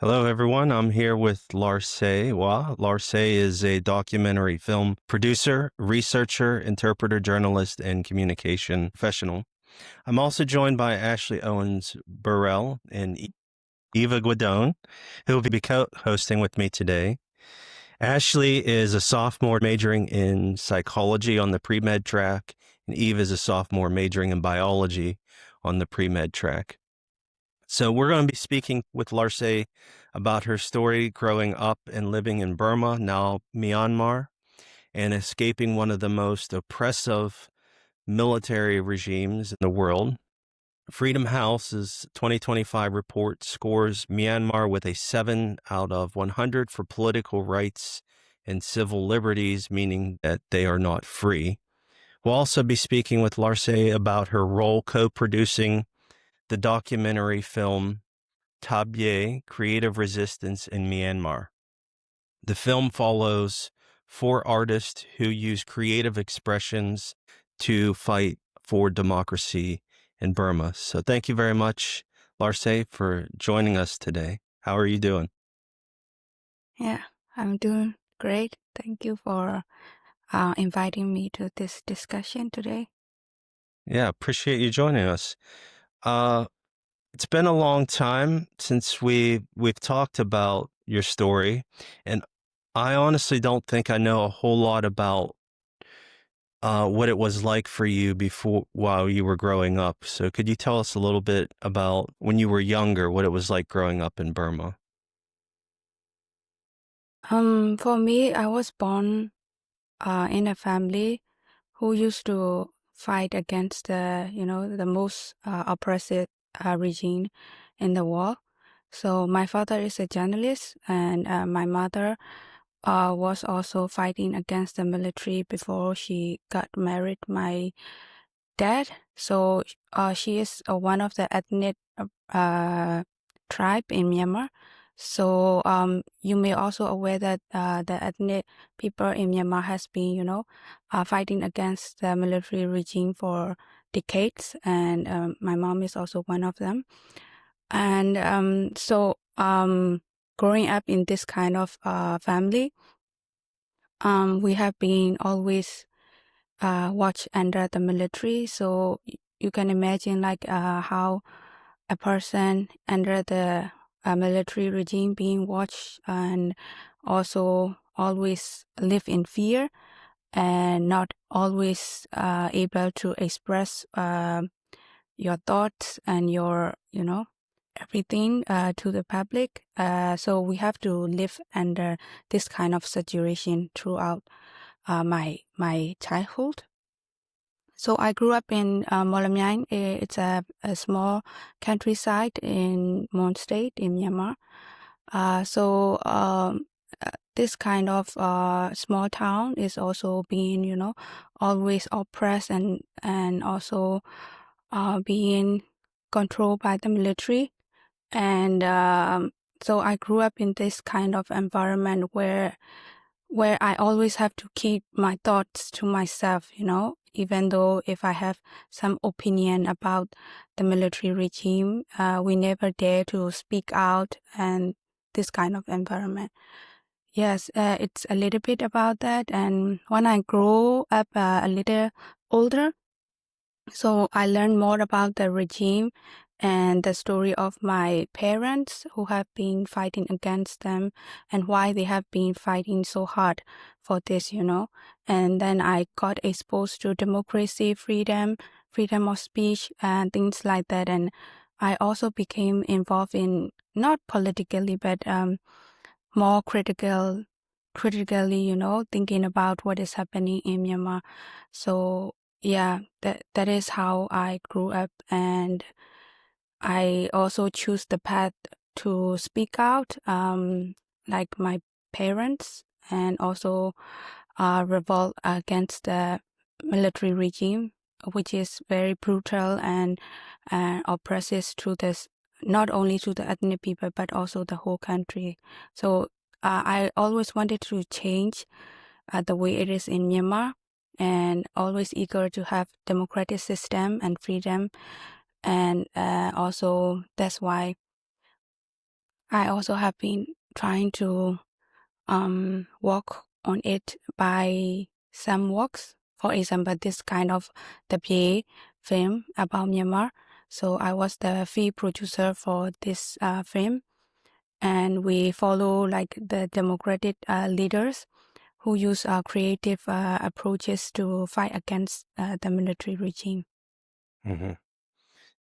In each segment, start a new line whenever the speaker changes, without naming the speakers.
Hello, everyone. I'm here with Lar Say Waa. Lar Say is a documentary film producer, researcher, interpreter, journalist, and communication professional. I'm also joined by Ashley Owens-Burrell and Eva Guidone, who will be co-hosting with me today. Ashley is a sophomore majoring in psychology on the pre-med track, and Eve is a sophomore majoring in biology on the pre-med track. So we're going to be speaking with Lar Say about her story growing up and living in Burma, now Myanmar, and escaping one of the most oppressive military regimes in the world. Freedom House's 2025 report scores Myanmar with a 7 out of 100 for political rights and civil liberties, meaning that they are not free. We'll also be speaking with Lar Say about her role co-producing the documentary film Thabyay, Creative Resistance in Myanmar. The film follows 4 artists who use creative expressions to fight for democracy in Burma. So thank you very much, Lar Say, for joining us today. How are you doing?
Yeah, I'm doing great. Thank you for inviting me to this discussion today.
Yeah, appreciate you joining us. It's been a long time since we've talked about your story, and I honestly don't think I know a whole lot about what it was like for you while you were growing up. So could you tell us a little bit about when you were younger, what it was like growing up in Burma?
For me, I was born in a family who used to fight against the most oppressive regime in the world. So my father is a journalist, and my mother was also fighting against the military before she got married. My dad, so she is one of the ethnic tribe in Myanmar. So you may also aware that the ethnic people in Myanmar has been, fighting against the military regime for decades, and my mom is also one of them. And growing up in this kind of family, we have been always watched under the military. So you can imagine like how a person under the military regime being watched and also always live in fear and not always able to express your thoughts and your, everything to the public. So we have to live under this kind of situation throughout my childhood. So I grew up in Molamyang. It's a small countryside in Mon State in Myanmar. This kind of small town is also being, always oppressed and also being controlled by the military. And so I grew up in this kind of environment where I always have to keep my thoughts to myself, even though if I have some opinion about the military regime, we never dare to speak out, and this kind of environment. Yes, it's a little bit about that. And when I grow up a little older, so I learned more about the regime and the story of my parents who have been fighting against them and why they have been fighting so hard for this, And then I got exposed to democracy, freedom of speech, and things like that. And I also became involved in, not politically, but more critically, thinking about what is happening in Myanmar. So yeah, that is how I grew up, and I also choose the path to speak out, like my parents, and also revolt against the military regime, which is very brutal and oppressive to this, not only to the ethnic people but also the whole country. So I always wanted to change the way it is in Myanmar, and always eager to have democratic system and freedom. And also that's why I also have been trying to work on it by some works. For example, this kind of Thabyay film about Myanmar. So I was the film producer for this film, and we follow like the democratic leaders who use creative approaches to fight against the military regime.
Hmm.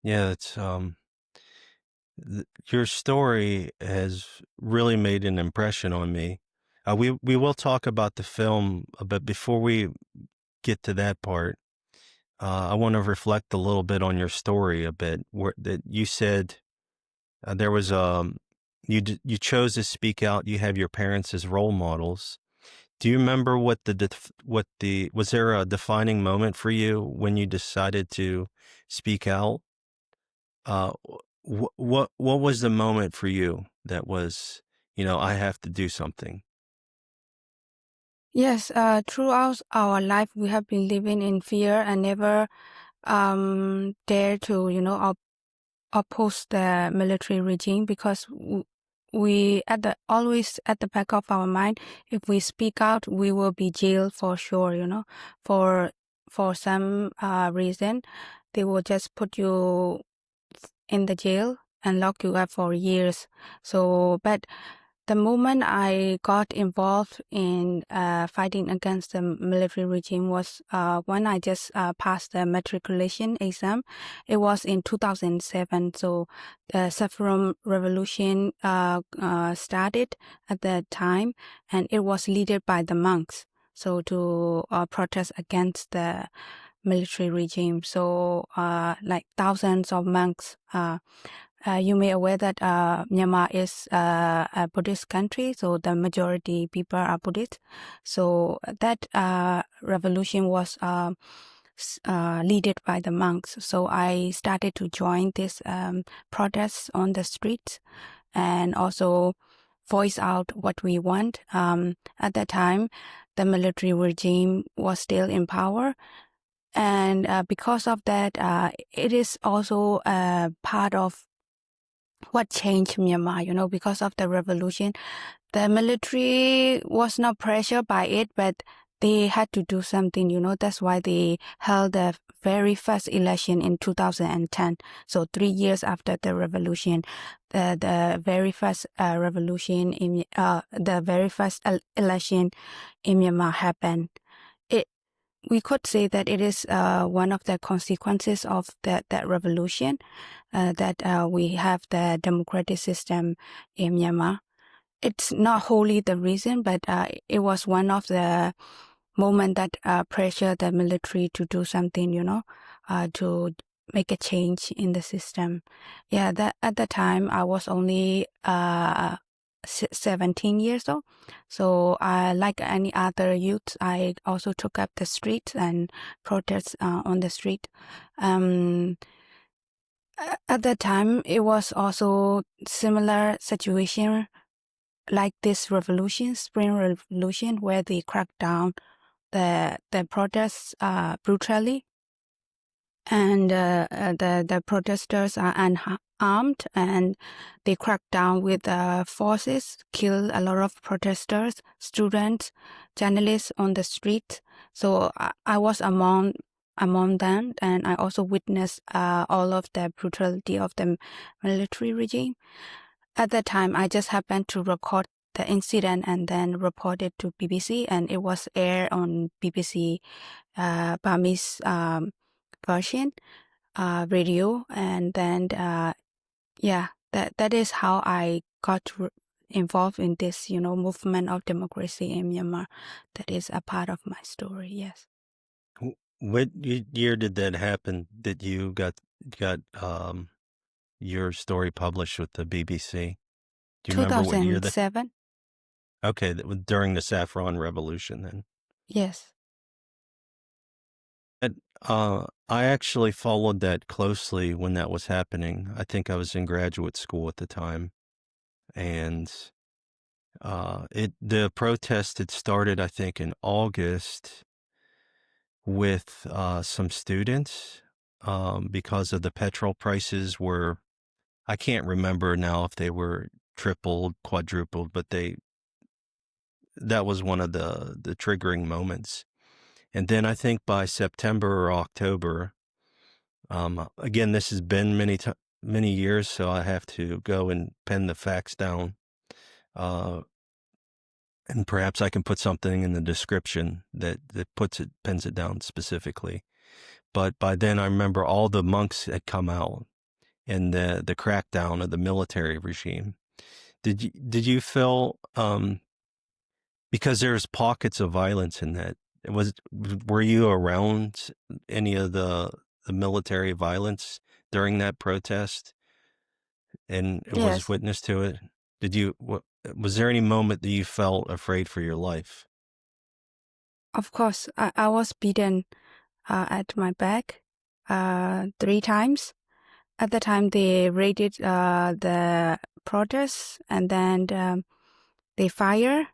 Yeah, it's your story has really made an impression on me. We will talk about the film, but before we get to that part, I want to reflect a little bit on your story a bit. Where that you said there was you chose to speak out. You have your parents as role models. Do you remember was there a defining moment for you when you decided to speak out? Uh, what was the moment for you that was, I have to do something?
Yes, throughout our life, we have been living in fear and never dare to, oppose the military regime because we always at the back of our mind, if we speak out, we will be jailed for sure. For some reason, they will just put you in the jail and lock you up for years. So, but the moment I got involved in fighting against the military regime was when I just passed the matriculation exam. It was in 2007. So the Saffron Revolution started at that time, and it was led by the monks. So to protest against the military regime. So like thousands of monks. You may aware that Myanmar is a Buddhist country, so the majority people are Buddhist. So that revolution was led by the monks. So I started to join this protests on the streets and also voice out what we want. At that time, the military regime was still in power. And because of that, it is also part of what changed Myanmar, because of the revolution. The military was not pressured by it, but they had to do something. That's why they held the very first election in 2010. So 3 years after the revolution, the very first revolution the very first election in Myanmar happened. We could say that it is one of the consequences of that revolution, that we have the democratic system in Myanmar. It's not wholly the reason, but it was one of the moment that pressured the military to do something, to make a change in the system. Yeah, that at the time I was only 17 years old. So like any other youth, I also took up the streets and protests on the street. At that time, it was also similar situation like this revolution, Spring Revolution, where they cracked down the protests brutally, and the protesters are unarmed, and they cracked down with forces, killed a lot of protesters, students, journalists on the street. So I was among them, and I also witnessed all of the brutality of the military regime. At that time, I just happened to record the incident and then report it to BBC, and it was aired on BBC Burmese version radio, and then that is how I got involved in this movement of democracy in Myanmar. That is a part of my story. Yes.
What year did that happen that you got your story published with the BBC? Do you remember what year that?
2007.
Okay, that was during the Saffron Revolution then.
Yes.
And, I actually followed that closely when that was happening. I think I was in graduate school at the time, and the protest had started, I think, in August with some students because of the petrol prices I can't remember now if they were tripled, quadrupled, but that was one of the triggering moments. And then I think by September or October, again, this has been many years, so I have to go and pen the facts down. And perhaps I can put something in the description that pens it down specifically. But by then, I remember all the monks had come out in the crackdown of the military regime. Did you feel, because there's pockets of violence in that, were you around any of the military violence during that protest and was
Yes,
witness to it? Was there any moment that you felt afraid for your life?
of course. I was beaten at my back 3 times. At the time, they raided the protests, and then they fire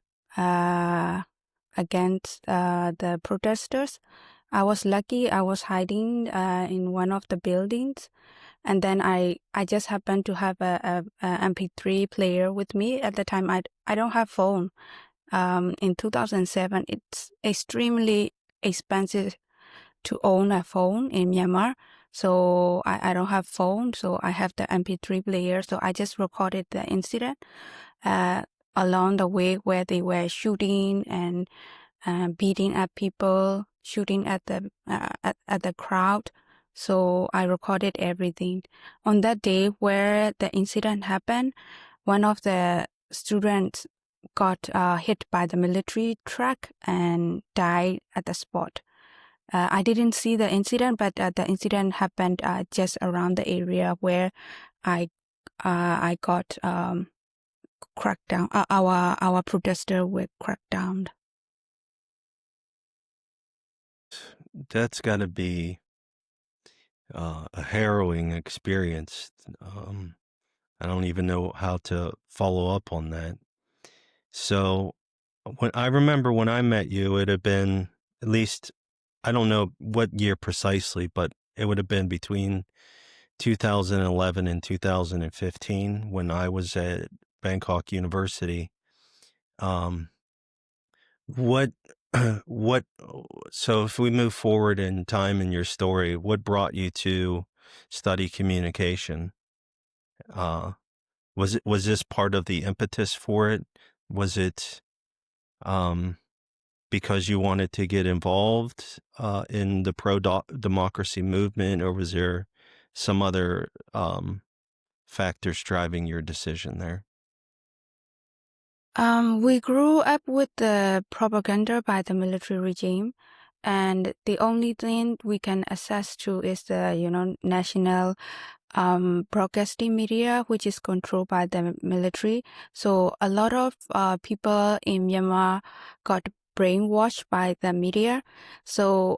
against the protesters. I was lucky. I was hiding in one of the buildings, and then I just happened to have a MP3 player with me. At the time, I don't have phone. In 2007, it's extremely expensive to own a phone in Myanmar. So I don't have phone, so I have the MP3 player. So I just recorded the incident along the way where they were shooting and beating at people, shooting at the crowd. So I recorded everything. On that day where the incident happened, one of the students got hit by the military truck and died at the spot. I didn't see the incident, but the incident happened just around the area where I got cracked down. Our protesters were cracked down.
That's got to be a harrowing experience. I don't even know how to follow up on that. So I remember when I met you, it had been at least, I don't know what year precisely, but it would have been between 2011 and 2015 when I was at Bangkok University. What, what, so if we move forward in time in your story, what brought you to study communication? Was this part of the impetus for it? Was it, because you wanted to get involved in the pro-democracy movement, or was there some other factors driving your decision there?
We grew up with the propaganda by the military regime, and the only thing we can access to is the national broadcasting media, which is controlled by the military. So a lot of people in Myanmar got brainwashed by the media. So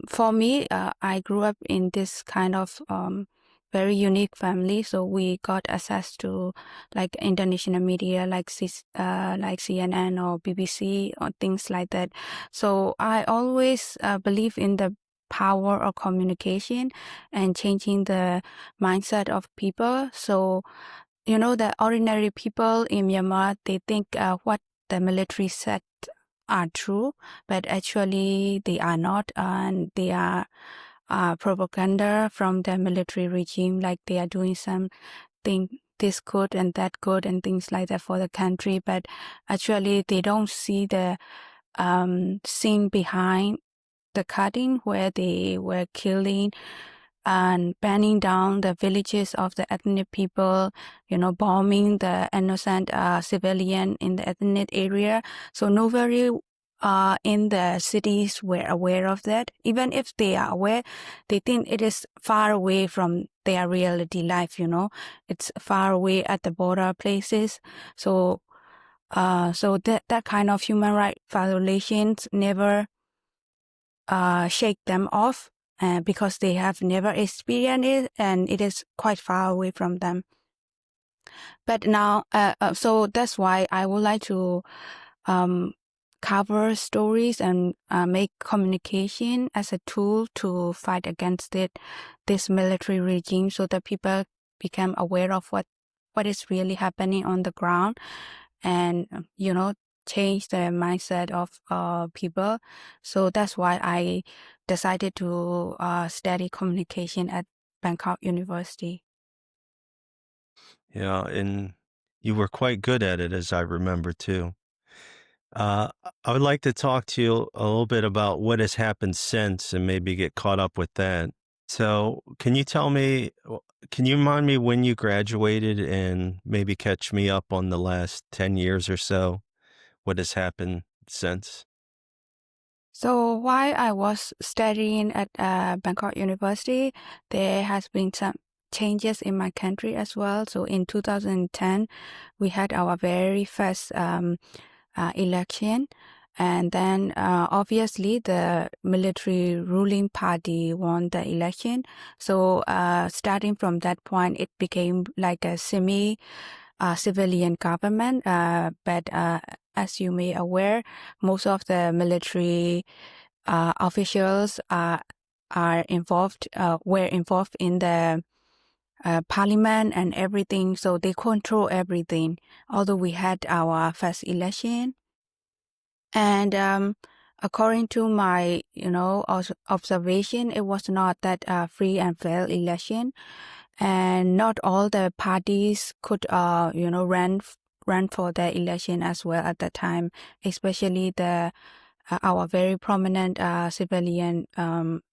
for me, I grew up in this kind of very unique family. So we got access to like international media, like CNN or BBC or things like that. So I always believe in the power of communication and changing the mindset of people. So, the ordinary people in Myanmar, they think what the military said are true, but actually they are not, and they are propaganda from the military regime, like they are doing something this good and that good and things like that for the country, but actually they don't see the scene behind the cutting where they were killing and burning down the villages of the ethnic people, bombing the innocent civilian in the ethnic area. So nobody in the cities were aware of that. Even if they are aware, they think it is far away from their reality life, It's far away at the border places. So that kind of human rights violations never shake them off because they have never experienced it and it is quite far away from them. But now, so that's why I would like to cover stories and make communication as a tool to fight against this military regime, so that people become aware of what what is really happening on the ground, and change the mindset of people. So that's why I decided to study communication at Bangkok University.
Yeah, and you were quite good at it, as I remember too. Uh, I would like to talk to you a little bit about what has happened since and maybe get caught up with that. So, can you remind me when you graduated and maybe catch me up on the last 10 years or so? What has happened since?
So while I was studying at Bangkok University, there has been some changes in my country as well. So in 2010, we had our very first election. And then obviously the military ruling party won the election. So starting from that point, it became like a civilian government. But as you may aware, most of the military officials were involved in the parliament and everything. So they control everything. Although we had our first election, and according to my observation, it was not that free and fair election, and not all the parties could run for the election as well at the time, especially the our very prominent civilian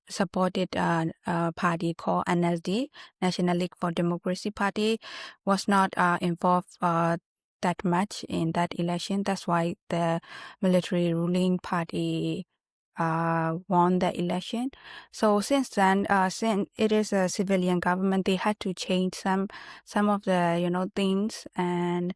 supported party called NLD, National League for Democracy Party, was not involved that much in that election. That's why the military ruling party won the election. So since then, since it is a civilian government, they had to change some of the things, and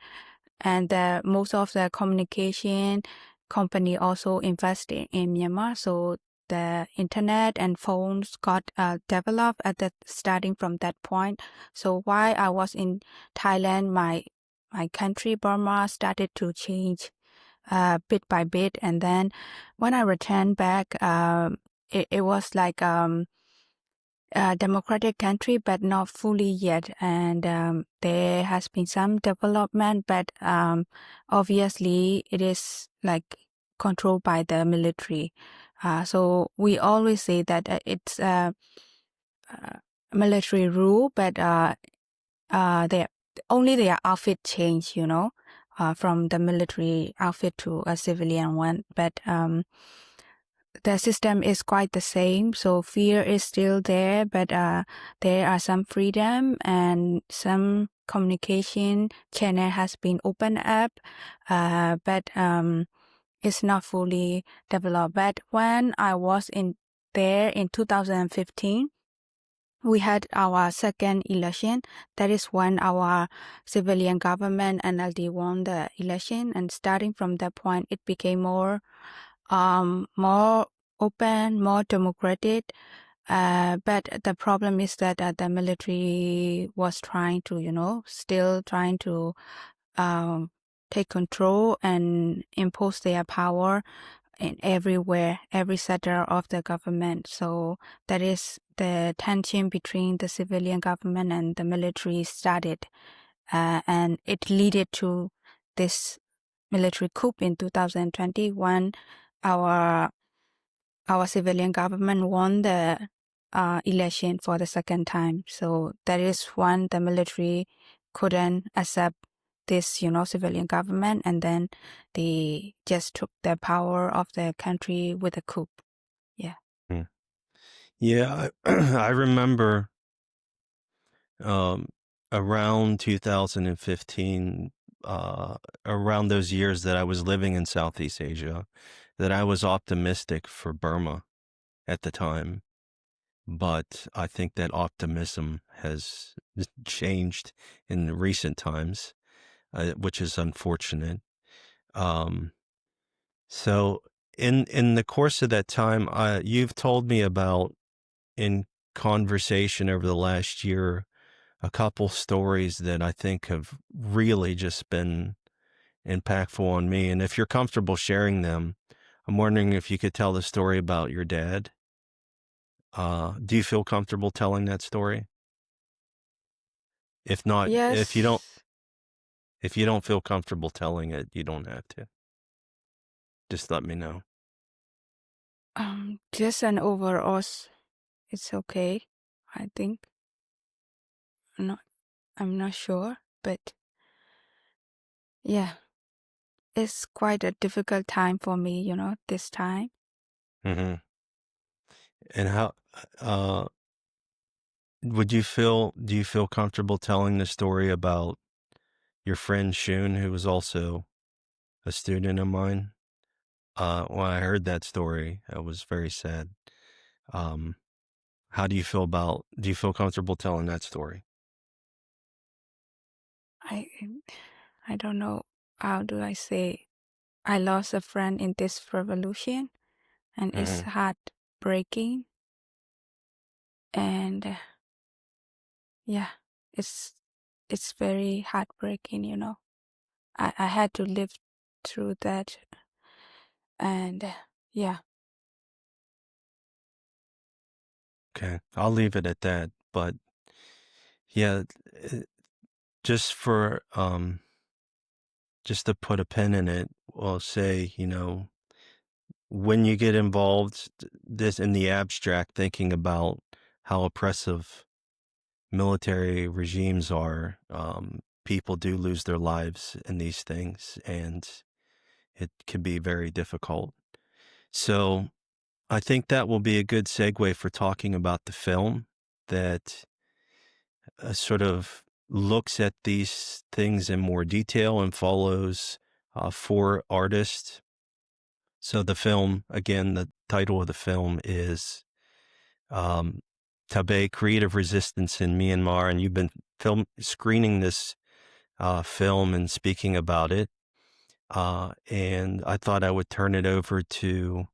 most of the communication company also invested in Myanmar. So the internet and phones got developed at the starting from that point. So while I was in Thailand, my country Burma started to change bit by bit, and then when I returned back, it was like a democratic country, but not fully yet. And there has been some development, but obviously it is like controlled by the military. So we always say that it's uh, military rule, but they only their outfit change, from the military outfit to a civilian one. But the system is quite the same, so fear is still there, but there are some freedom, and some communication channel has been opened up, but it's not fully developed. But when I was in there in 2015, we had our second election. That is when our civilian government NLD won the election, and starting from that point, it became more open, more democratic. But the problem is that the military was trying to, still trying to um, take control and impose their power in everywhere, every sector of the government. So that is the tension between the civilian government and the military started, and it led to this military coup in 2021. Our civilian government won the election for the second time. So that is when the military couldn't accept this, civilian government, and then they just took the power of the country with a coup. Yeah.
Mm. Yeah, I remember um, around 2015, around those years that I was living in Southeast Asia, that I was optimistic for Burma at the time. But I think that optimism has changed in recent times, which is unfortunate. Um, so in the course of that time, you've told me about in conversation over the last year a couple stories that I think have really just been impactful on me. And if you're comfortable sharing them, I'm wondering if you could tell the story about your dad. Do you feel comfortable telling that story? If not, if you don't,
Yes.
If you don't feel comfortable telling it, you don't have to. Just let me know.
Just an overall, it's okay, I think. I'm not sure, but yeah, it's quite a difficult time for me, this time.
Hmm. And how do you feel comfortable telling the story about your friend Shun, who was also a student of mine? When I heard that story, I was very sad. Um, how do you feel comfortable telling that story?
I I don't know how do I say. I lost a friend in this revolution, and it's
Hmm.
heartbreaking. And yeah, it's it's very heartbreaking. I had to live through that, and yeah.
Okay, I'll leave it at that. But yeah, uh, just for just to put a pin in it, I'll say, when you get involved this in the abstract, thinking about how oppressive military regimes are, people do lose their lives in these things, and it can be very difficult. So I think that will be a good segue for talking about the film that sort of looks at these things in more detail and follows four artists. So the film, again, the title of the film is Thabyay, Creative Resistance in Myanmar, and you've been screening this film and speaking about it. And I thought I would turn it over to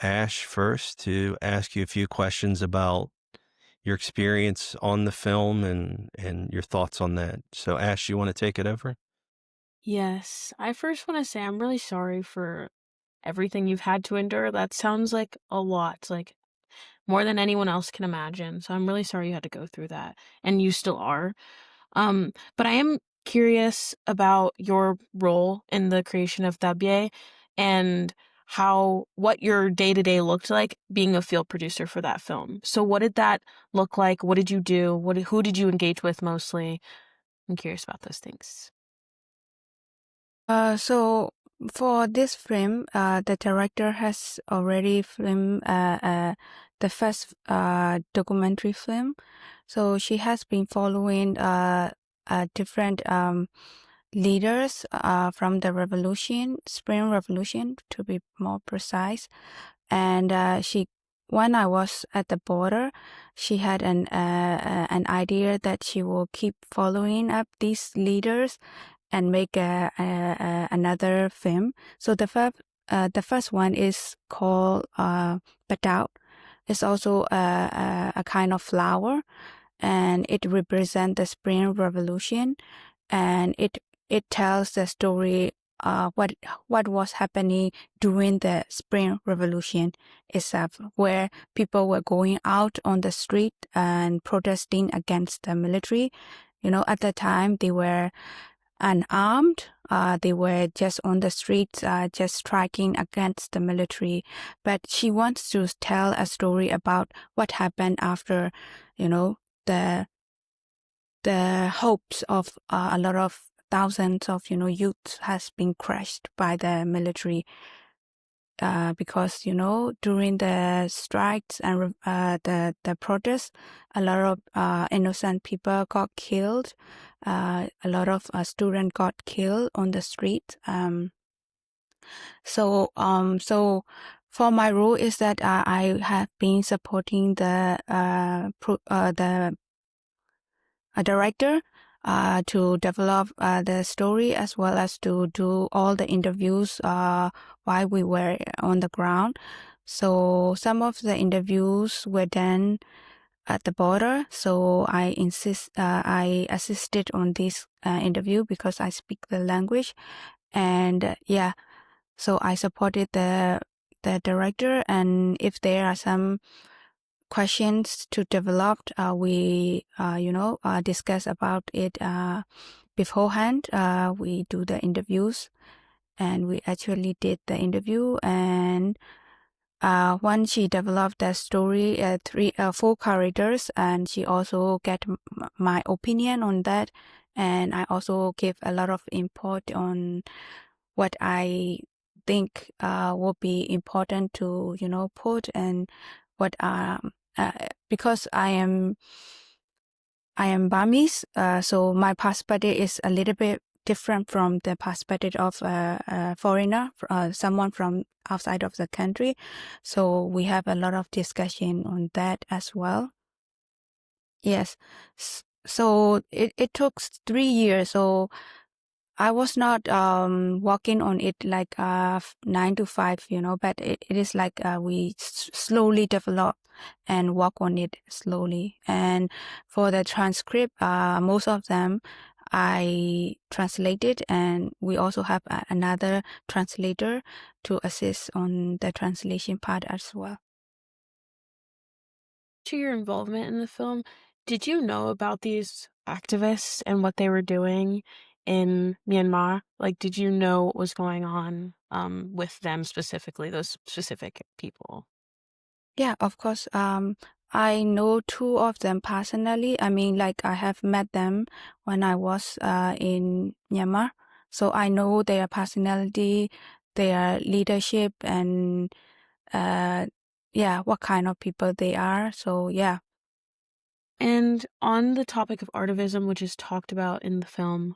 Ash first to ask you a few questions about your experience on the film and your thoughts on that. So, Ash, you want to take it over?
Yes, I first want to say I'm really sorry for everything you've had to endure. That sounds like a lot, like more than anyone else can imagine. So I'm really sorry you had to go through that, and you still are. But I am curious about your role in the creation of Thabyay and what your day-to-day looked like being a field producer for that film. So what did that look like? What did you do? Who did you engage with mostly? I'm curious about those things.
So for this film, the director has already filmed the first documentary film. So she has been following different leaders from the revolution, Spring Revolution, to be more precise. And when I was at the border, she had an idea that she will keep following up these leaders and make another film. So the first one is called Badao. It's also a kind of flower, and it represents the Spring Revolution, and it tells the story what was happening during the Spring Revolution itself, where people were going out on the street and protesting against the military. At the time they were unarmed. They were just on the streets, just striking against the military. But she wants to tell a story about what happened after, the hopes of a lot of thousands of youth has been crushed by the military. Because during the strikes and the protests, a lot of innocent people got killed. A lot of students got killed on the street. So for my role is that I have been supporting the director to develop the story, as well as to do all the interviews while we were on the ground. So some of the interviews were done at the border. So I assisted on this interview because I speak the language, and yeah, so I supported the director. And if there are some questions to develop, we discuss about it beforehand, we do the interviews, and we actually did the interview. And once she developed the story, 4 characters, and she also get my opinion on that, and I also give a lot of input on what I think would be important to put, and what because I am Burmese, so my perspective is a little bit different from the perspective of a foreigner, someone from outside of the country. So we have a lot of discussion on that as well. Yes. So it took 3 years. So I was not working on it like 9 to 5, but it is like we slowly develop and work on it slowly. And for the transcript, most of them I translated, and we also have another translator to assist on the translation part as well.
To your involvement in the film, did you know about these activists and what they were doing in Myanmar? Like, did you know what was going on with them specifically, those specific people?
Yeah, of course. I know 2 of them personally. I mean, like I have met them when I was in Myanmar. So I know their personality, their leadership, and yeah, what kind of people they are. So yeah.
And on the topic of artivism, which is talked about in the film,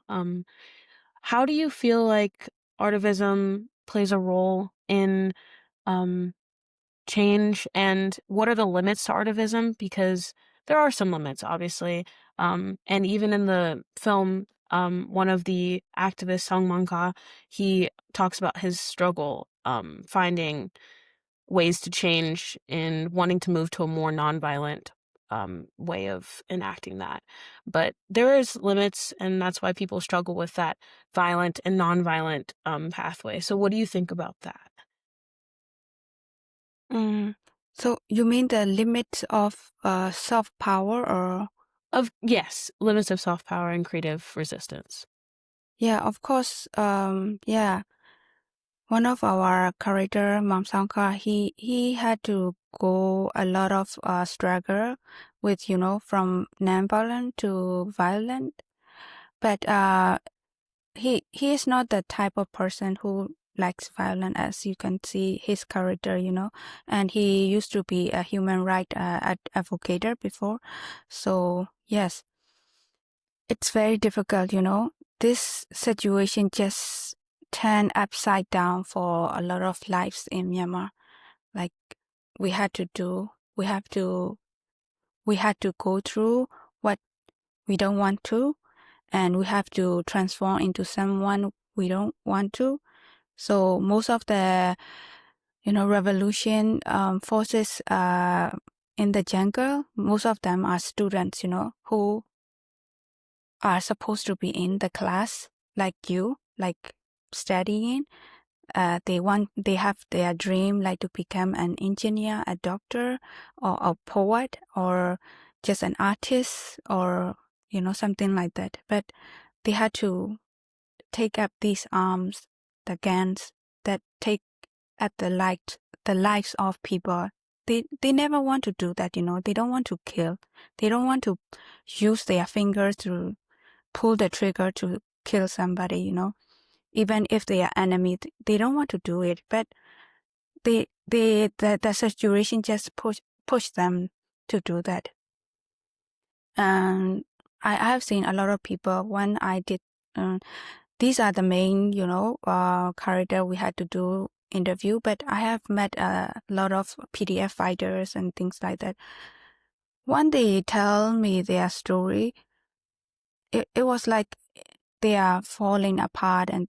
how do you feel like artivism plays a role in change, and what are the limits to artivism? Because there are some limits, obviously. And even in the film, one of the activists, Song Manka, he talks about his struggle finding ways to change and wanting to move to a more nonviolent way of enacting that. But there is limits, and that's why people struggle with that violent and nonviolent pathway. So what do you think about that?
Mm. So you mean the limits of soft power, or?
Yes, limits of soft power and creative resistance.
Yeah, of course. Yeah. One of our character, Mam Sangka, he had to go a lot of struggle with, from nonviolent to violent. But he is not the type of person who likes violence, as you can see his character, and he used to be a human rights advocate before. So yes, it's very difficult, This situation just turned upside down for a lot of lives in Myanmar. Like we had to do, we had to go through what we don't want to, and we have to transform into someone we don't want to. So most of the, revolution forces in the jungle, most of them are students, who are supposed to be in the class like you, like studying. They have their dream like to become an engineer, a doctor, or a poet, or just an artist, or something like that. But they had to take up these arms, the guns that take at the lives of people. They never want to do that, They don't want to kill. They don't want to use their fingers to pull the trigger to kill somebody, Even if they are enemy, they don't want to do it. But the situation just push them to do that. And I have seen a lot of people when I did. These are the main, character we had to do interview. But I have met a lot of PDF fighters and things like that. When they tell me their story, it was like they are falling apart, and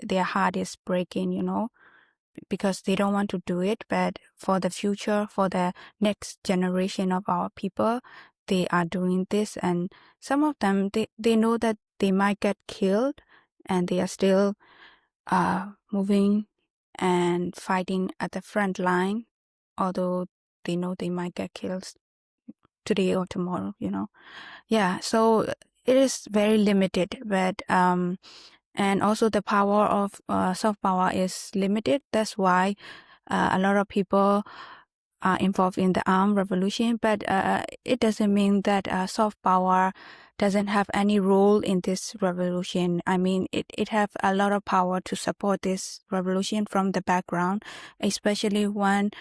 their heart is breaking, because they don't want to do it. But for the future, for the next generation of our people, they are doing this. And some of them, they know that they might get killed, and they are still moving and fighting at the front line, although they know they might get killed today or tomorrow, Yeah, so it is very limited, but and also the power of soft power is limited. That's why a lot of people are involved in the armed revolution, but it doesn't mean that soft power doesn't have any role in this revolution. I mean, it have a lot of power to support this revolution from the background, especially when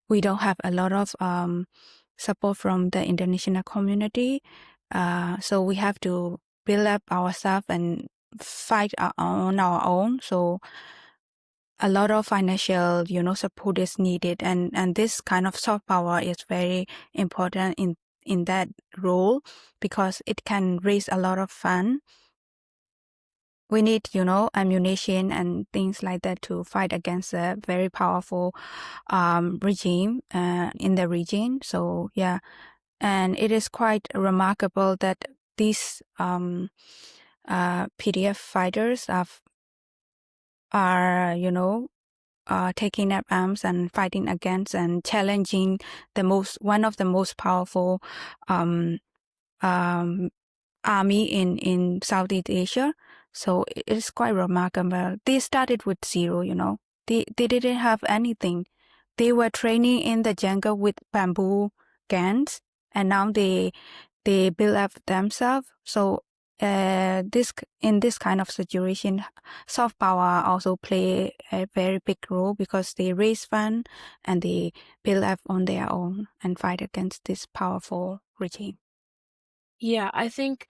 we don't have a lot of support from the international community. So we have to build up ourselves and fight on our own. So a lot of financial, support is needed, and this kind of soft power is very important in that role because it can raise a lot of fund. We need, ammunition and things like that to fight against a very powerful regime in the region. So yeah, and it is quite remarkable that these PDF fighters are taking up arms and fighting against and challenging one of the most powerful army in Southeast Asia. So it is quite remarkable. They started with zero, They didn't have anything. They were training in the jungle with bamboo guns, and now they build up themselves. So in this kind of situation, soft power also play a very big role because they raise fund and they build up on their own and fight against this powerful regime.
Yeah, I think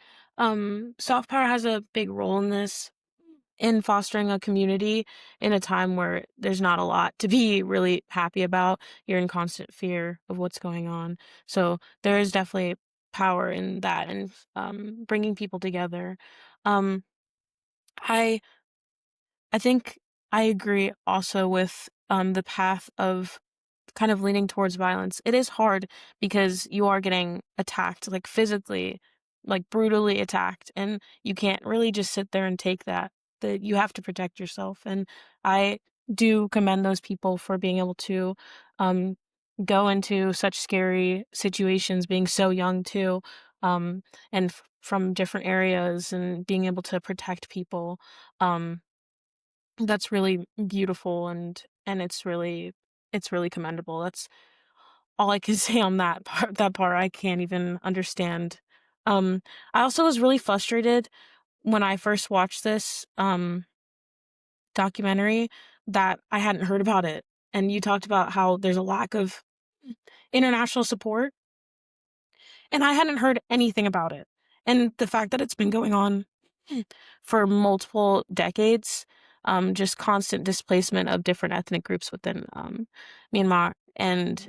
soft power has a big role in this, in fostering a community in a time where there's not a lot to be really happy about. You're in constant fear of what's going on. So there is definitely power in that, and bringing people together. Um, I I think I agree also with the path of kind of leaning towards violence. It is hard because you are getting attacked, like physically, like brutally attacked, and you can't really just sit there and take that. That you have to protect yourself, and I do commend those people for being able to um, go into such scary situations, being so young too, um, and from different areas, and being able to protect people. Um, that's really beautiful, and it's really commendable. That's all I can say on that part. I can't even understand. Um, I also was really frustrated when I first watched this documentary that I hadn't heard about it. And you talked about how there's a lack of international support, and I hadn't heard anything about it. And the fact that it's been going on for multiple decades, just constant displacement of different ethnic groups within Myanmar. And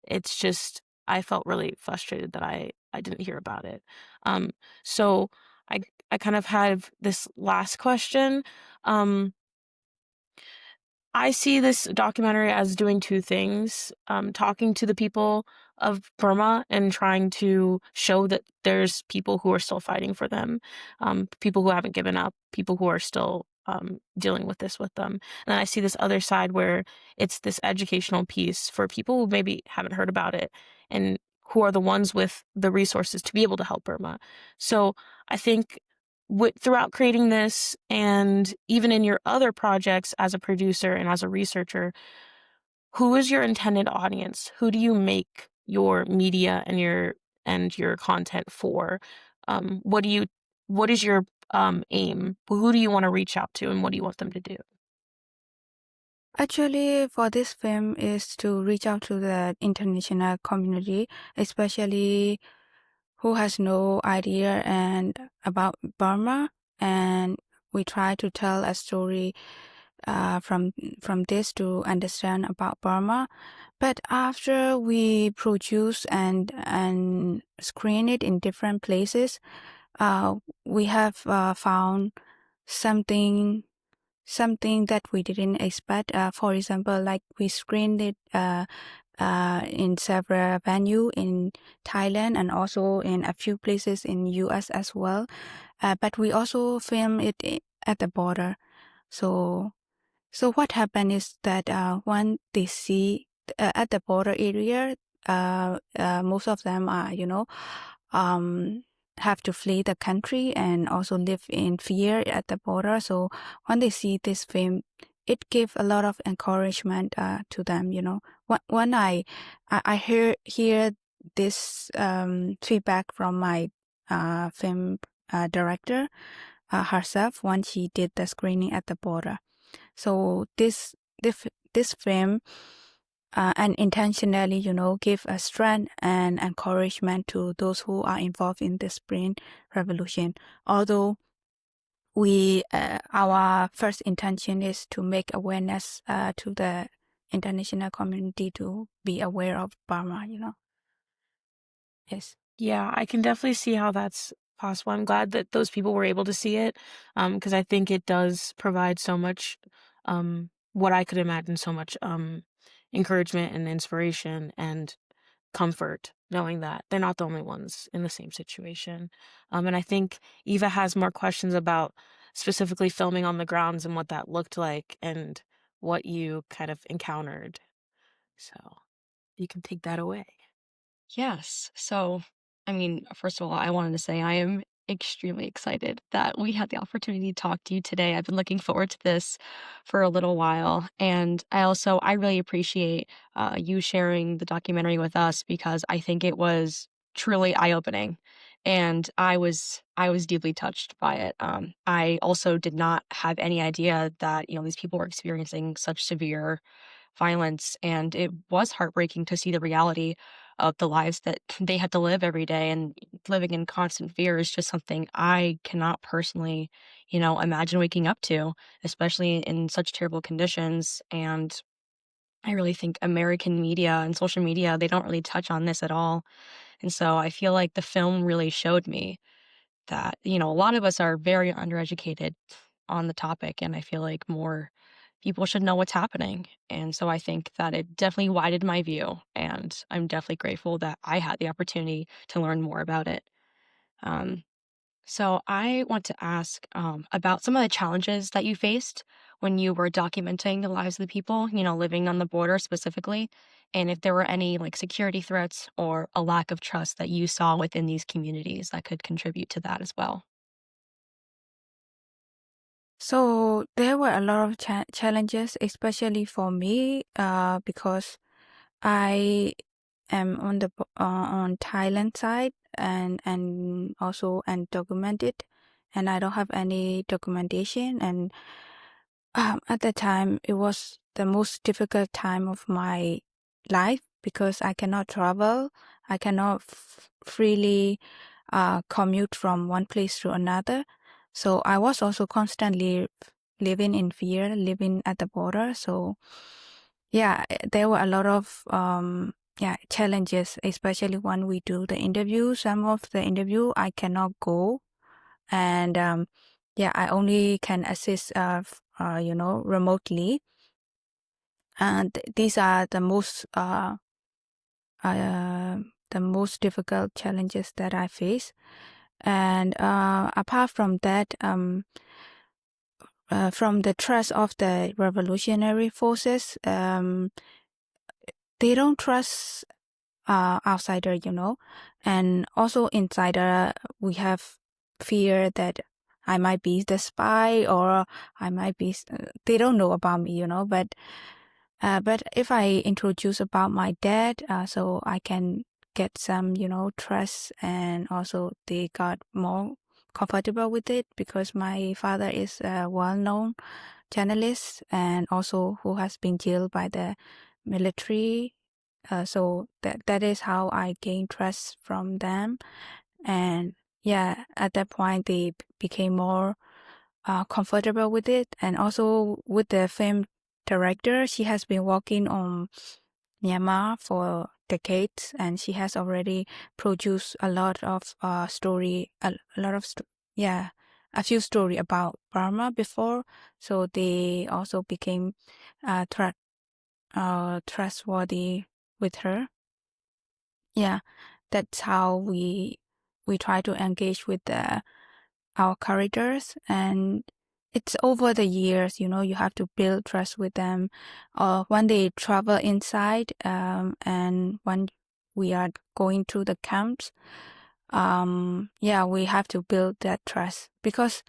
it's just, I felt really frustrated that I didn't hear about it. Um, so I, I kind of have this last question. Um, I see this documentary as doing two things, talking to the people of Burma and trying to show that there's people who are still fighting for them, people who haven't given up, people who are still dealing with this with them. And then I see this other side where it's this educational piece for people who maybe haven't heard about it and who are the ones with the resources to be able to help Burma. So I think throughout creating this, and even in your other projects as a producer and as a researcher, who is your intended audience? Who do you make your media and your content for? What do you what is your aim? Who do you want to reach out to, and what do you want them to do?
Actually, for this film is to reach out to the international community, especially who has no idea and about Burma, and we try to tell a story from this to understand about Burma. But after we produce and screen it in different places, we have found something that we didn't expect. For example, like we screened it in several venues in Thailand and also in a few places in US as well. But we also film it at the border. So what happened is that when they see at the border area, most of them are, um, have to flee the country and also live in fear at the border. So when they see this film, it gives a lot of encouragement to them. When I hear this feedback from my film director herself when she did the screening at the border. So this film and intentionally, give a strength and encouragement to those who are involved in the Spring Revolution. Although our first intention is to make awareness to the international community to be aware of Burma. Yes.
Yeah, I can definitely see how that's possible. I'm glad that those people were able to see it, because I think it does provide so much, what I could imagine, so much encouragement and inspiration and comfort, knowing that they're not the only ones in the same situation. And I think Eva has more questions about specifically filming on the grounds and what that looked like and what you kind of encountered. So you can take that away.
Yes. So, I mean, first of all, I wanted to say I am extremely excited that we had the opportunity to talk to you today. I've been looking forward to this for a little while. And I really appreciate you sharing the documentary with us because I think it was truly eye-opening. And I was deeply touched by it. I also did not have any idea that, these people were experiencing such severe violence, and it was heartbreaking to see the reality of the lives that they had to live every day, and living in constant fear is just something I cannot personally, imagine waking up to, especially in such terrible conditions. And I really think American media and social media, they don't really touch on this at all. And so I feel like the film really showed me that, a lot of us are very undereducated on the topic, and I feel like more people should know what's happening. And so I think that it definitely widened my view, and I'm definitely grateful that I had the opportunity to learn more about it. Um, so I want to ask about some of the challenges that you faced when you were documenting the lives of the people, living on the border specifically, and if there were any like security threats or a lack of trust that you saw within these communities that could contribute to that as well.
So there were a lot of challenges, especially for me, because I am on the on Thailand side and also undocumented, and I don't have any documentation. And at that time, it was the most difficult time of my life because I cannot travel, I cannot freely commute from one place to another. So I was also constantly living in fear, living at the border. So yeah, there were a lot of challenges, especially when we do the interview. Some of the interview I cannot go, and I only can assist remotely. And these are the most difficult challenges that I face. And apart from that, from the trust of the revolutionary forces, they don't trust outsider, and also insider, we have fear that I might be the spy or I might be, they don't know about me, but if I introduce about my dad, so I can get some, trust, and also they got more comfortable with it because my father is a well-known journalist and also who has been jailed by the military. So that is how I gained trust from them. And yeah, at that point they became more comfortable with it. And also with the film director, she has been working on Myanmar for decades, and she has already produced a lot of story, a lot of a few story about Burma before. So they also became trustworthy with her. Yeah, that's how we try to engage with our characters, and it's over the years, you have to build trust with them. When they travel inside, and when we are going through the camps, we have to build that trust, because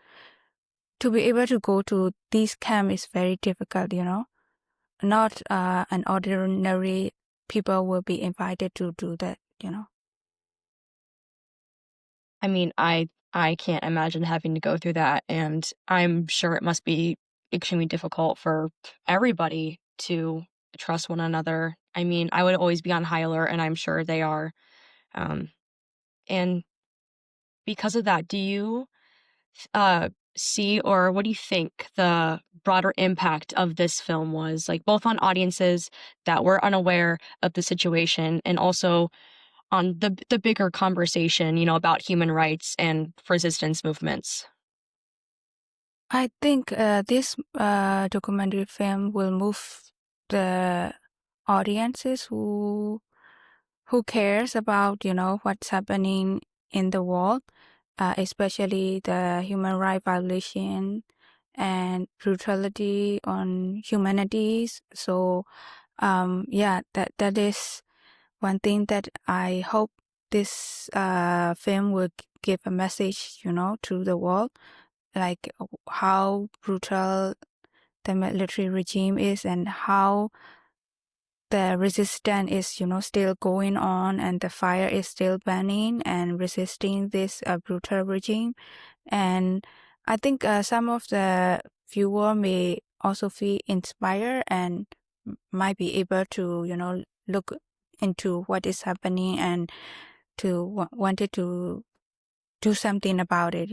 to be able to go to these camps is very difficult, not an ordinary people will be invited to do that.
I mean, I can't imagine having to go through that, and I'm sure it must be extremely difficult for everybody to trust one another. I mean, I would always be on high alert, and I'm sure they are. Um, and because of that, do you see, or what do you think the broader impact of this film was, like both on audiences that were unaware of the situation and also on the bigger conversation, about human rights and resistance movements?
I think this documentary film will move the audiences who cares about what's happening in the world, especially the human rights violation and brutality on humanities. So that is one thing that I hope this film will give a message, to the world, like how brutal the military regime is and how the resistance is, still going on, and the fire is still burning and resisting this brutal regime. And I think some of the viewer may also feel inspired and might be able to, look into what is happening and to wanted to do something about it.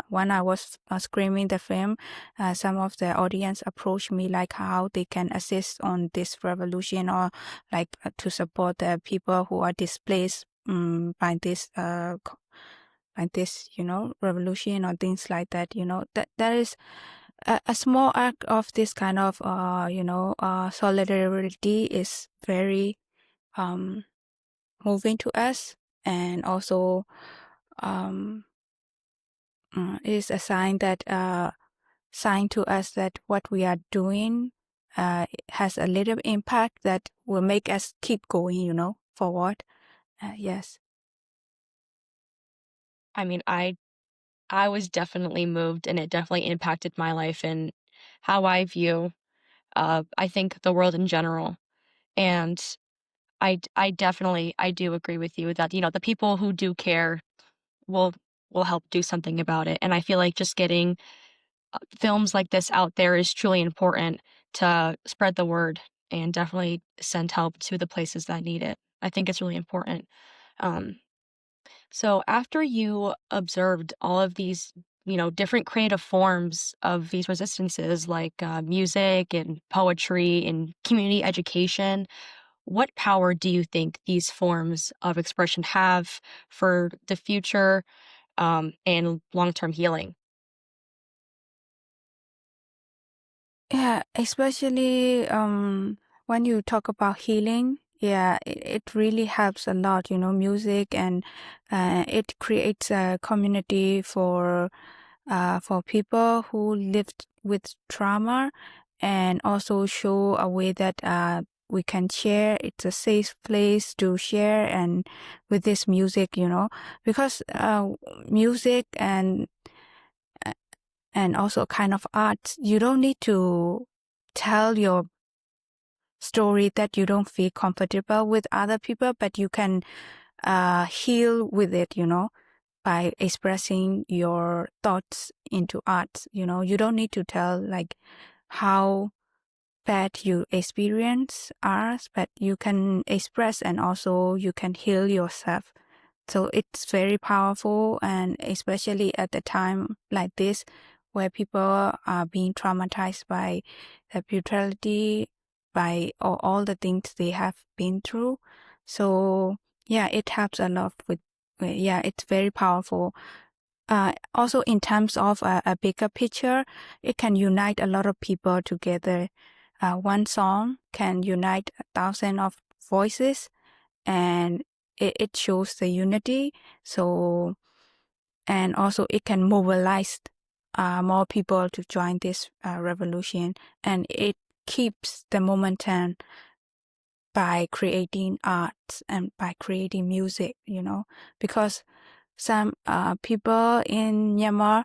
When I was screening the film, some of the audience approached me like how they can assist on this revolution, or like to support the people who are displaced by this revolution, or things like that. That is a small act of this kind of solidarity is very moving to us, and also um is a sign to us that what we are doing has a little impact that will make us keep going, forward. Yes.
I mean, I was definitely moved, and it definitely impacted my life and how I view, I think, the world in general. And I definitely I do agree with you that the people who do care will will help do something about it. And I feel like just getting films like this out there is truly important to spread the word and definitely send help to the places that need it. I think it's really important. Um, so after you observed all of these, different creative forms of these resistances, like music and poetry and community education, what power do you think these forms of expression have for the future and long-term healing?
Yeah, especially when you talk about healing, yeah, it really helps a lot, music, and it creates a community for people who lived with trauma, and also show a way that we can share. It's a safe place to share, and with this music, because music and also kind of art, you don't need to tell your story that you don't feel comfortable with other people, but you can heal with it, by expressing your thoughts into art. You don't need to tell like how bad you experience art, but you can express, and also you can heal yourself. So it's very powerful, and especially at the time like this, where people are being traumatized by the brutality, by all the things they have been through. So yeah, it helps a lot with, yeah, it's very powerful. Also, in terms of a bigger picture, it can unite a lot of people together. One song can unite 1,000 of voices, and it shows the unity. So, and also it can mobilize more people to join this revolution, and it keeps the momentum by creating art and by creating music, because some people in Myanmar,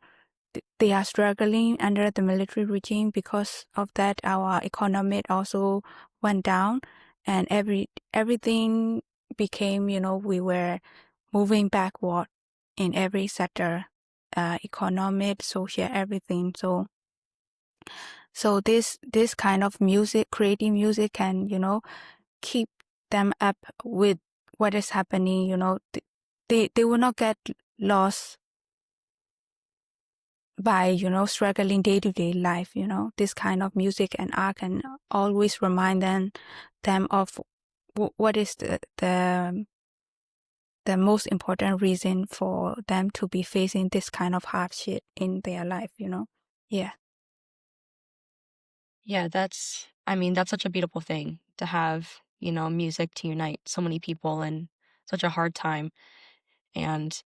they are struggling under the military regime. Because of that, our economy also went down, and everything became, we were moving backward in every sector, economic, social, everything. So this kind of music, creating music, can keep them up with what is happening. They will not get lost by struggling day-to-day life. This kind of music and art can always remind them of what is the most important reason for them to be facing this kind of hardship in their life. Yeah.
Yeah, that's such a beautiful thing to have, music to unite so many people in such a hard time. And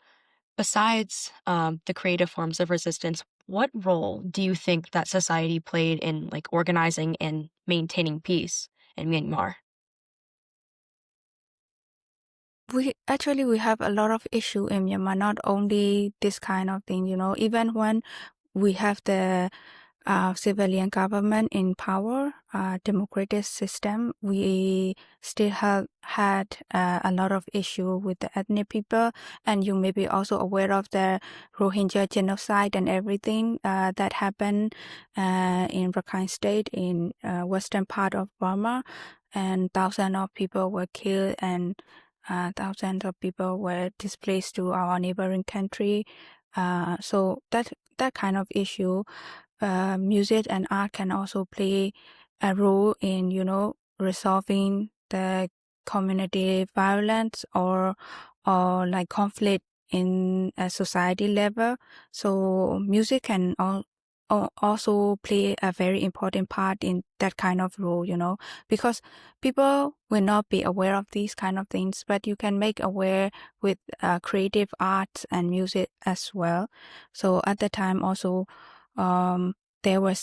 besides the creative forms of resistance, what role do you think that society played in like organizing and maintaining peace in Myanmar?
We have a lot of issue in Myanmar, not only this kind of thing, even when we have the civilian government in power, democratic system, we still have had a lot of issue with the ethnic people. And you may be also aware of the Rohingya genocide and everything that happened in Rakhine State, in western part of Burma, and thousands of people were killed, and thousands of people were displaced to our neighboring country. So that kind of issue, music and art can also play a role in, resolving the community violence or like conflict in a society level. So music can also play a very important part in that kind of role, because people will not be aware of these kind of things, but you can make aware with creative arts and music as well. So at the time also, there were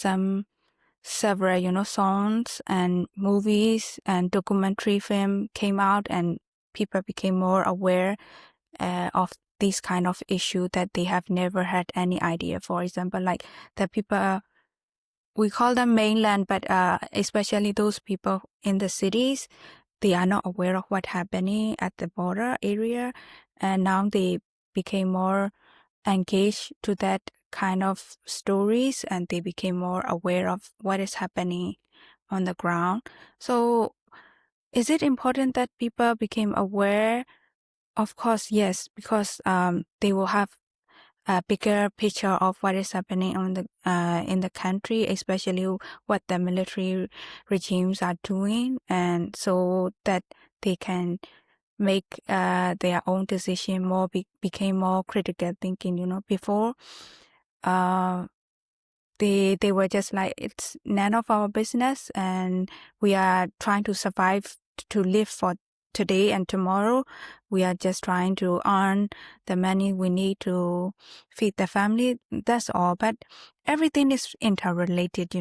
several, songs and movies and documentary film came out, and people became more aware of these kind of issue that they have never had any idea. For example, like the people, we call them mainland, but especially those people in the cities, they are not aware of what's happening at the border area, and now they became more engaged to that kind of stories, and they became more aware of what is happening on the ground. So is it important that people became aware? Of course, yes, because they will have a bigger picture of what is happening on the in the country, especially what the military regimes are doing, and so that they can make their own decision more, became more critical thinking. Before they were just like, it's none of our business, and we are trying to survive, to live for today and tomorrow. We are just trying to earn the money we need to feed the family. That's all. But everything is interrelated.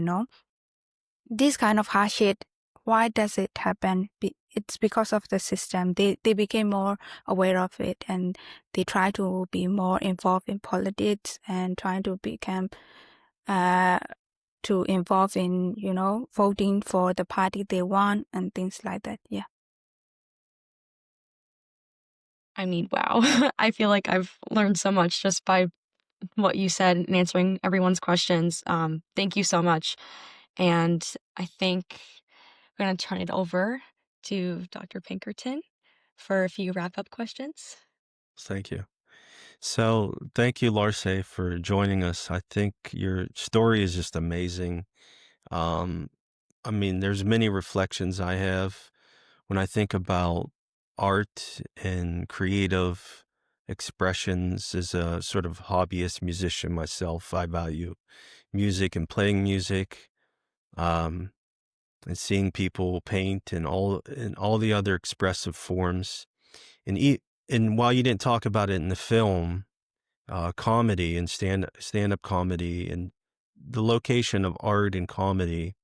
This kind of hardship, why does it happen? It's because of the system. They became more aware of it, and they try to be more involved in politics and trying to become to involve in, voting for the party they want and things like that. Yeah.
I mean, wow. I feel like I've learned so much just by what you said and answering everyone's questions. Thank you so much. And I think we're going to turn it over to Dr. Pinkerton for a few wrap-up questions.
Thank you. So thank you, Lar Say, for joining us. I think your story is just amazing. There's many reflections I have when I think about art and creative expressions. As a sort of hobbyist musician myself, I value music and playing music, and seeing people paint and all the other expressive forms. And while you didn't talk about it in the film, comedy and stand-up comedy and the location of art and comedy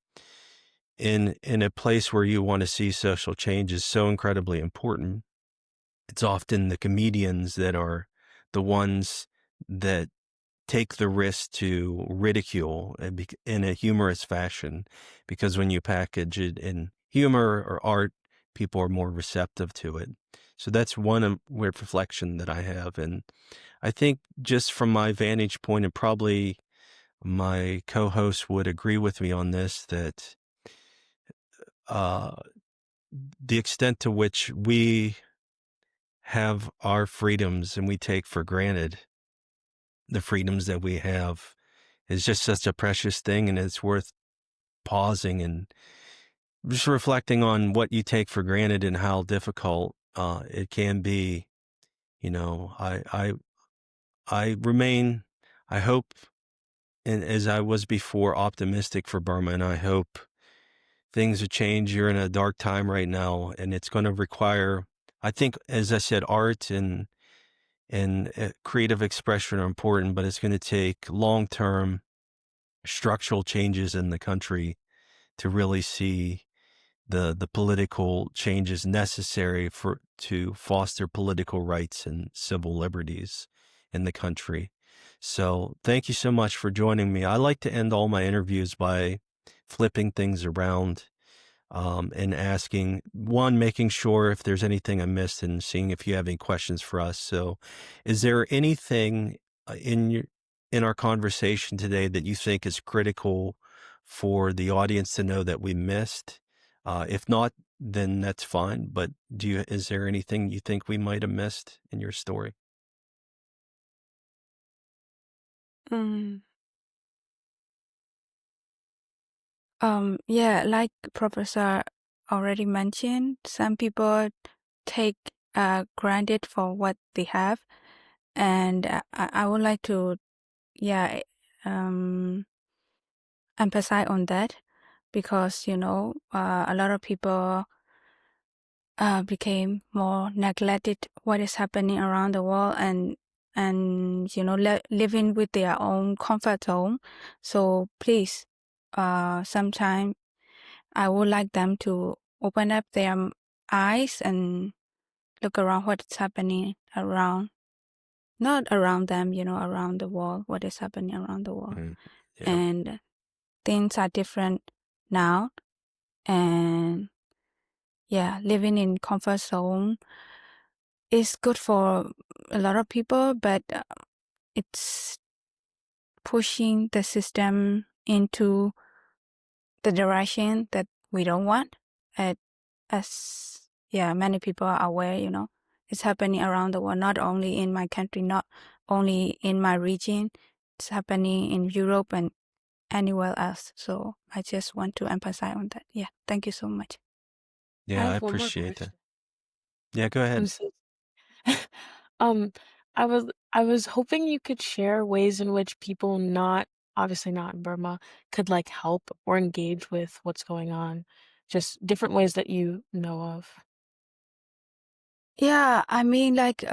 in a place where you want to see social change is so incredibly important. It's often the comedians that are the ones that take the risk to ridicule in a humorous fashion, because when you package it in humor or art, people are more receptive to it. So that's one weird reflection that I have. And I think just from my vantage point, and probably my co-host would agree with me on this, that the extent to which we have our freedoms and we take for granted the freedoms that we have is just such a precious thing, and it's worth pausing and just reflecting on what you take for granted and how difficult it can be. You know, I remain, I hope, and as I was before, optimistic for Burma, and I hope things will change. You're in a dark time right now, and it's going to require, I think, as I said, art and creative expression are important, but it's going to take long-term structural changes in the country to really see the political changes necessary to foster political rights and civil liberties in the country. So thank you so much for joining me. I like to end all my interviews by flipping things around and making sure if there's anything I missed, and seeing if you have any questions for us. So is there anything in our conversation today that you think is critical for the audience to know that we missed? If not, then that's fine. But is there anything you think we might have missed in your story?
Yeah, like Professor already mentioned, some people take granted for what they have, and I would like to, yeah, emphasize on that, because a lot of people became more neglected what is happening around the world, and living with their own comfort zone. So please, sometime I would like them to open up their eyes and look around what's happening around, not around them, around the world, what is happening around the world.
Yeah.
And things are different now. And yeah, living in comfort zone is good for a lot of people, but it's pushing the system into the direction that we don't want. As many people are aware, it's happening around the world, not only in my country, not only in my region. It's happening in Europe and anywhere else. So I just want to emphasize on that. Yeah, thank you so much.
Yeah, I
have one more
appreciate that.
question.
Yeah, go ahead.
I'm so um, I was hoping you could share ways in which people obviously not in Burma, could like help or engage with what's going on. Just different ways that you know of.
Yeah, I mean, like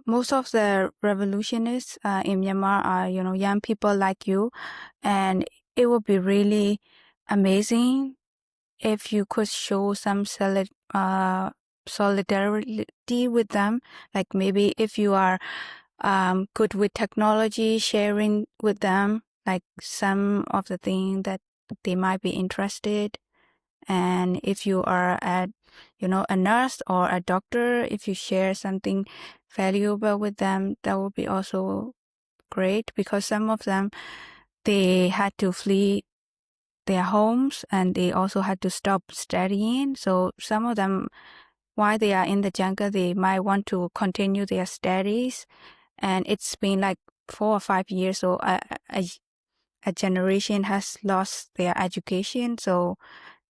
most of the revolutionists in Myanmar are, young people like you, and it would be really amazing if you could show some solidarity with them. Like maybe if you are good with technology, sharing with them like some of the things that they might be interested. And if you are a nurse or a doctor, if you share something valuable with them, that would be also great, because some of them, they had to flee their homes and they also had to stop studying. So some of them, while they are in the jungle, they might want to continue their studies. And it's been like 4 or 5 years, so a generation has lost their education. So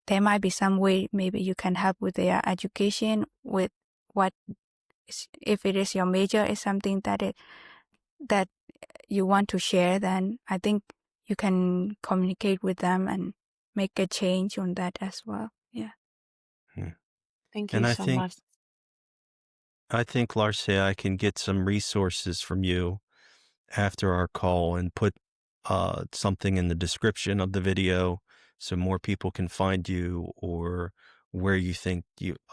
there might be some way maybe you can help with their education, with what if it is your major is something that you want to share, then I think you can communicate with them and make a change on that as well. Yeah.
Thank
And
you so much.
I think, Lar Say, I can get some resources from you after our call and put something in the description of the video so more people can find you, or where you think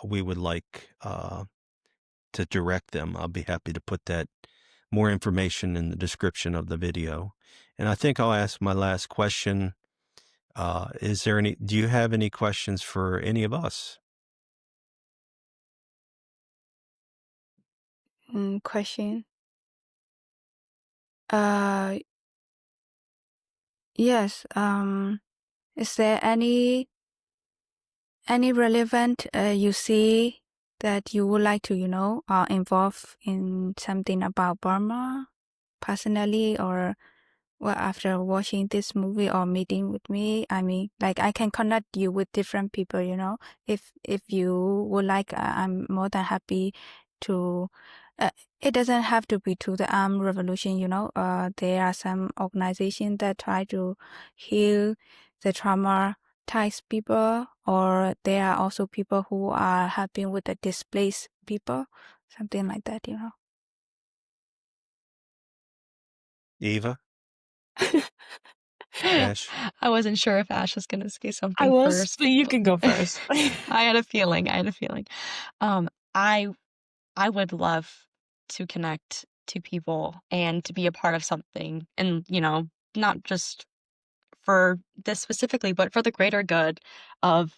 we would like to direct them. I'll be happy to put that more information in the description of the video. And I think I'll ask my last question. Do you have any questions for any of us?
Question. Uh, yes. Is there any relevant you see that you would like to, involve in something about Burma personally, or well, after watching this movie or meeting with me? I mean, like, I can connect you with different people, if you would like. I'm more than happy to. It doesn't have to be to the armed revolution, there are some organizations that try to heal the trauma types people, or there are also people who are helping with the displaced people, something like that,
Eva? Ash?
I wasn't sure if Ash was going to say
I
something
was,
first.
but you can go first.
I had a feeling. I would love to connect to people and to be a part of something, and not just for this specifically, but for the greater good of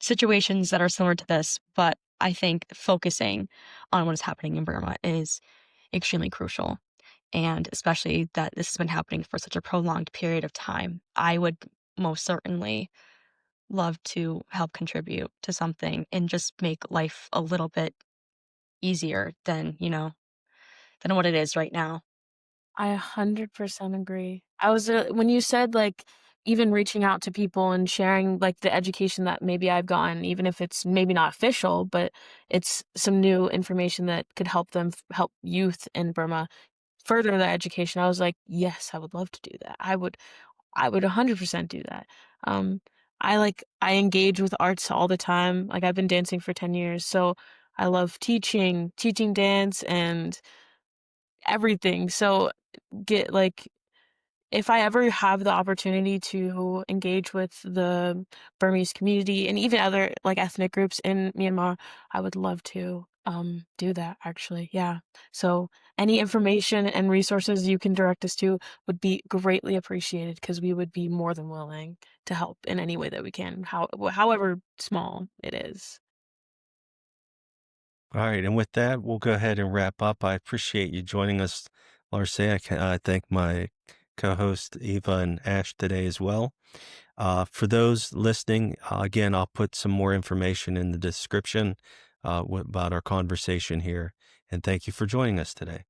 situations that are similar to this. But I think focusing on what is happening in Burma is extremely crucial. And especially that this has been happening for such a prolonged period of time. I would most certainly love to help contribute to something and just make life a little bit easier than what it is right now.
I 100% agree. I was when you said, like, even reaching out to people and sharing, like, the education that maybe I've gotten, even if it's maybe not official, but it's some new information that could help them help youth in Burma further their education. I was like, yes, I would love to do that. I would 100% do that. Um, I engage with arts all the time. Like, I've been dancing for 10 years, so I love teaching dance and everything. So if I ever have the opportunity to engage with the Burmese community and even other, like, ethnic groups in Myanmar, I would love to do that, actually. Yeah. So any information and resources you can direct us to would be greatly appreciated, because we would be more than willing to help in any way that we can, however small it is.
All right, and with that, we'll go ahead and wrap up. I appreciate you joining us, Lar Say. I thank my co-host Eva and Ash today as well. For those listening, again, I'll put some more information in the description about our conversation here. And thank you for joining us today.